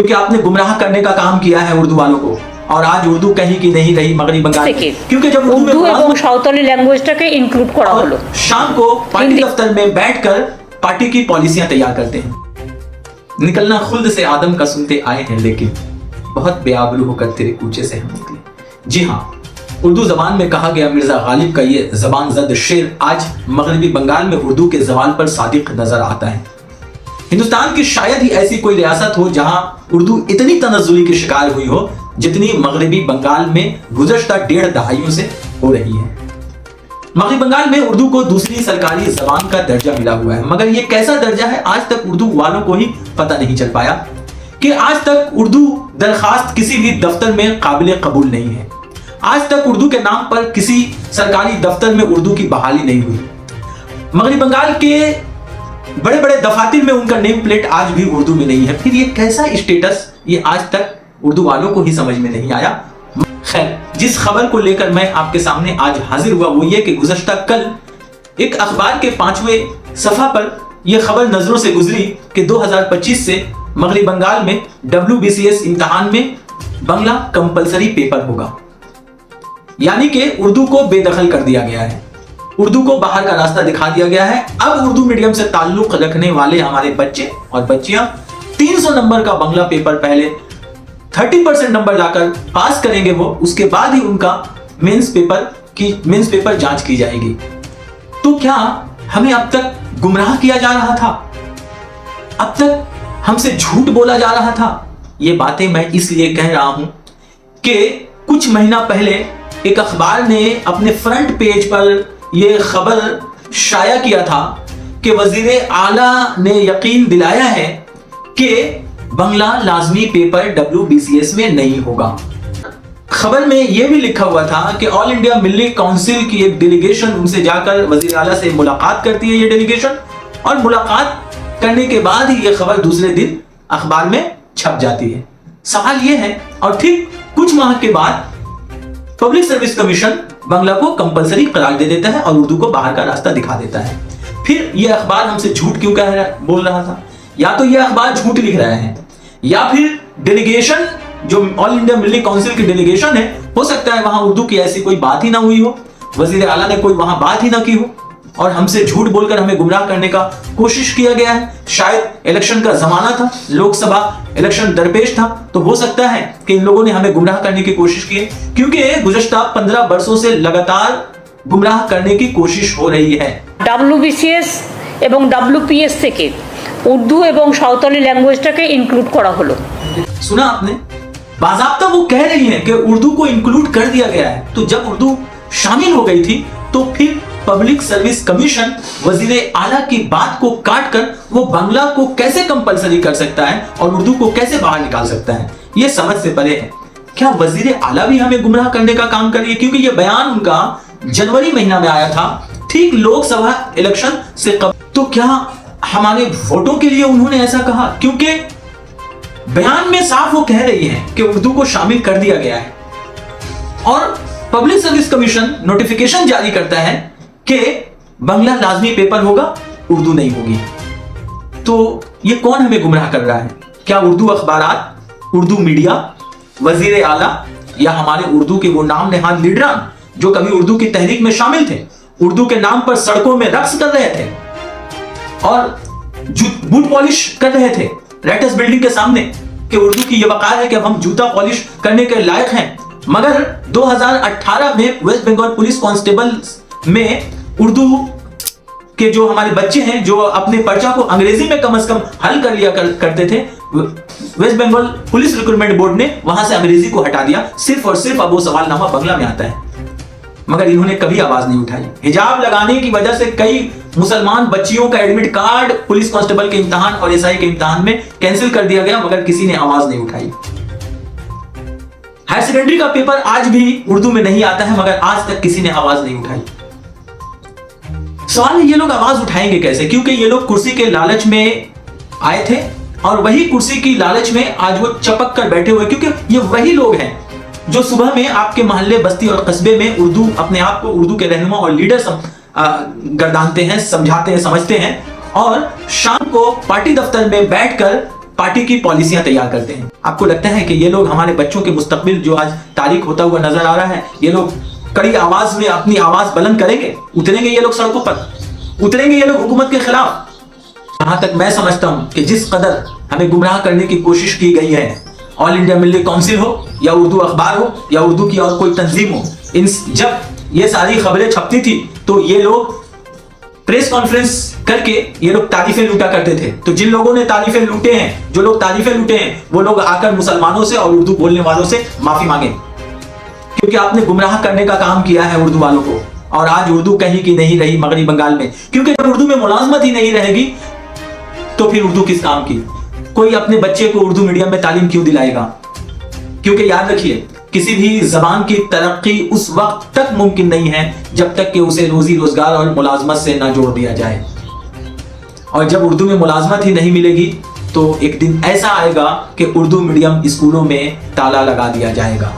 क्योंकि आपने गुमराह करने का काम किया है उर्दू वालों को, और आज उर्दू कहीं की नहीं रही मगरबी बंगाल में, क्योंकि जब उर्दू এবং সাঁওতালি ল্যাঙ্গুয়েজটাকে ইনক্লুড করা হলো। शाम को पार्टी दफ्तर में बैठकर पार्टी की पॉलिसियां तैयार करते हैं। निकलना खुल्द से आदम का सुनते आए हैं, लेकिन बहुत बेआबरू होकर तेरे कूचे से हम निकले। जी हाँ, उर्दू जबान में कहा गया मिर्जा गालिब का ये जबान जद शेर आज मगरबी बंगाल में उर्दू के जवाल पर सादिक नजर आता है। हिंदुस्तान की शायद ही ऐसी कोई रियासत हो जहां उर्दू इतनी तनज़्ज़ुली की शिकार हुई हो जितनी मगरबी बंगाल में गुज़श्ता 1.5 दहाइयों से हो रही है। मगरबी बंगाल में उर्दू को दूसरी सरकारी जबान का दर्जा मिला हुआ है, मगर ये कैसा दर्जा है आज तक उर्दू वालों को ही पता नहीं चल पाया कि आज तक उर्दू दरखास्त किसी भी दफ्तर में काबिल कबूल नहीं है। आज तक उर्दू के नाम पर किसी सरकारी दफ्तर में उर्दू की बहाली नहीं हुई। मगरबी बंगाल के बड़े बड़े दफातर में उनका नेम प्लेट आज भी उर्दू में नहीं है। फिर ये कैसा स्टेटस, ये आज तक उर्दू वालों को ही समझ में नहीं आया। खैर, जिस खबर को लेकर मैं आपके सामने आज हाजिर हुआ वो ये कि गुज़श्ता कल एक अखबार के 5वें सफ़ा पर यह खबर नजरों से गुजरी कि 2025 से मगरबी बंगाल में WBCS इम्तिहान में बांग्ला कंपलसरी पेपर होगा, यानी कि उर्दू को बेदखल कर दिया गया है, उर्दू को बाहर का रास्ता दिखा दिया गया है। अब उर्दू मीडियम से ताल्लुक रखने वाले हमारे बच्चे और बच्चियां 300 नंबर का बांग्ला पेपर पहले 30% नंबर लाकर पास करेंगे वो, उसके बाद ही उनका मेंस पेपर जांच की जाएगी। तो क्या हमें अब तक गुमराह किया जा रहा था? अब तक हमसे झूठ बोला जा रहा था? ये बातें मैं इसलिए कह रहा हूं कि कुछ महीना पहले एक अखबार ने अपने फ्रंट पेज पर यह खबर शाया किया था कि वजीर आला ने यकीन दिलाया है कि बांग्ला लाजमी पेपर WBCS में नहीं होगा। खबर में यह भी लिखा हुआ था कि ऑल इंडिया मिल्ली काउंसिल की एक डेलीगेशन उनसे जाकर वजीर आला से मुलाकात करती है, ये डेलीगेशन, और मुलाकात करने के बाद ही यह खबर दूसरे दिन अखबार में छप जाती है। सवाल यह है, और ठीक कुछ माह के बाद पब्लिक सर्विस कमीशन बांग्ला को कंपलसरी करार दे देता है और उर्दू को बाहर का रास्ता दिखा देता है। फिर यह अखबार हमसे झूठ क्यों बोल रहा था? या तो यह अखबार झूठ लिख रहे हैं, या फिर डेलीगेशन जो ऑल इंडिया मिल्ली काउंसिल की डेलीगेशन है, हो सकता है वहां उर्दू की ऐसी कोई बात ही ना हुई हो, वजीर आला ने कोई वहां बात ही ना की हो और हमसे झूठ बोलकर हमें गुमराह करने का कोशिश किया गया है। शायद इलेक्शन का जमाना था, लोकसभा इलेक्शन दरपेश था, तो हो सकता है कि इन लोगों ने हमें गुमराह करने की कोशिश की है, क्योंकि गुज़श्ता 15 वर्षों से लगातार गुमराह करने की कोशिश हो रही है। WBCS এবং WPS থেকে उर्दू এবং সাঁওতালি ল্যাঙ্গুয়েজটাকে ইনক্লুড করা হলো। सुना आपने? बाज़ाब्ता वो कह रही है कि उर्दू को इंक्लूड कर दिया गया है। तो जब उर्दू शामिल हो गई थी तो फिर पब्लिक सर्विस कमीशन वजीर आला की बात को काट कर वो बांग्ला को कैसे कंपलसरी कर सकता है और उर्दू को कैसे बाहर निकाल सकता है? ये समझ से परे है। क्या वजीर आला भी हमें गुमराह करने का काम कर रही है? क्योंकि ये बयान उनका जनवरी महीना में आया था, ठीक लोकसभा इलेक्शन से कब। तो क्या हमारे वोटों के लिए उन्होंने ऐसा कहा? क्योंकि बयान में साफ वो कह रही है कि उर्दू को शामिल कर दिया गया है और पब्लिक सर्विस कमीशन नोटिफिकेशन जारी करता है कि बांग्ला लाजमी पेपर होगा, उर्दू नहीं होगी। तो ये कौन हमें गुमराह कर रहा है? क्या उर्दू अखबारात, उर्दू मीडिया, वजीर आला, या हमारे उर्दू के वो नाम नहाद लीडरान जो कभी उर्दू की तहरीक में शामिल थे, उर्दू के नाम पर सड़कों में रक्स कर रहे थे और बूट पॉलिश कर रहे थे राइटर्स बिल्डिंग के सामने कि उर्दू की ये वकार है कि अब हम जूता पॉलिश करने के लायक हैं, मगर 2018 में वेस्ट बंगाल पुलिस कांस्टेबल में उर्दू के जो हमारे बच्चे हैं जो अपने पर्चा को अंग्रेजी में कम से कम हल कर लिया करते थे, West Bengal police recruitment board ने वहां से अंग्रेजी को हटा दिया, सिर्फ और सिर्फ अब वो सवालनामा बांग्ला में आता है। मगर इन्होंने कभी आवाज नहीं उठाई। हिजाब लगाने की वजह से कई मुसलमान बच्चियों का एडमिट कार्ड पुलिस कांस्टेबल के इम्तिहान और SI के इम्तिहान में कैंसिल कर दिया गया, मगर किसी ने आवाज नहीं उठाई। हायर सेकेंडरी का पेपर आज भी उर्दू में नहीं आता है, मगर आज तक किसी ने आवाज नहीं उठाई। सवाल है ये लोग आवाज उठाएंगे कैसे? क्योंकि ये लोग कुर्सी के लालच में आए थे और वही कुर्सी की लालच में आज वो चपक कर बैठे हुए, क्योंकि ये वही लोग हैं जो सुबह में आपके मोहल्ले, बस्ती और कस्बे में उर्दू, अपने आप को उर्दू के रहनुमा और लीडर गर्दानते हैं, समझाते हैं, समझते हैं, और शाम को पार्टी दफ्तर में बैठकर पार्टी की पॉलिसियां तैयार करते हैं। आपको लगता है कि ये लोग हमारे बच्चों के मुस्तकबिल जो आज तारीख होता हुआ नजर आ रहा है, ये लोग कड़ी आवाज में अपनी आवाज बुलंद करेंगे? उतरेंगे ये लोग सड़कों पर? उतरेंगे ये लोग हुकूमत के खिलाफ? जहां तक मैं समझता हूं कि जिस कदर हमें गुमराह करने की कोशिश की गई है, ऑल इंडिया मिलिट्री काउंसिल हो या उर्दू अखबार हो या उर्दू की और कोई तंजीम हो, जब ये सारी खबरें छपती थी तो ये लोग प्रेस कॉन्फ्रेंस करके ये लोग तारीफें लूटा करते थे। तो जिन लोगों ने तारीफें लूटे हैं, जो लोग तारीफें लूटे हैं, वो लोग आकर मुसलमानों से और उर्दू बोलने वालों से माफी मांगे, क्योंकि आपने गुमराह करने का काम किया है उर्दू वालों को। और आज उर्दू कहीं की नहीं रही मगरबी बंगाल में, क्योंकि जब उर्दू में मुलाजमत ही नहीं रहेगी तो फिर उर्दू किस काम की? कोई अपने बच्चे को उर्दू मीडियम में तालीम क्यों दिलाएगा? क्योंकि याद रखिए, किसी भी जबान की तरक्की उस वक्त तक मुमकिन नहीं है जब तक कि उसे रोजी रोजगार और मुलाजमत से ना जोड़ दिया जाए। और जब उर्दू में मुलाजमत ही नहीं मिलेगी तो एक दिन ऐसा आएगा कि उर्दू मीडियम स्कूलों में ताला लगा दिया जाएगा।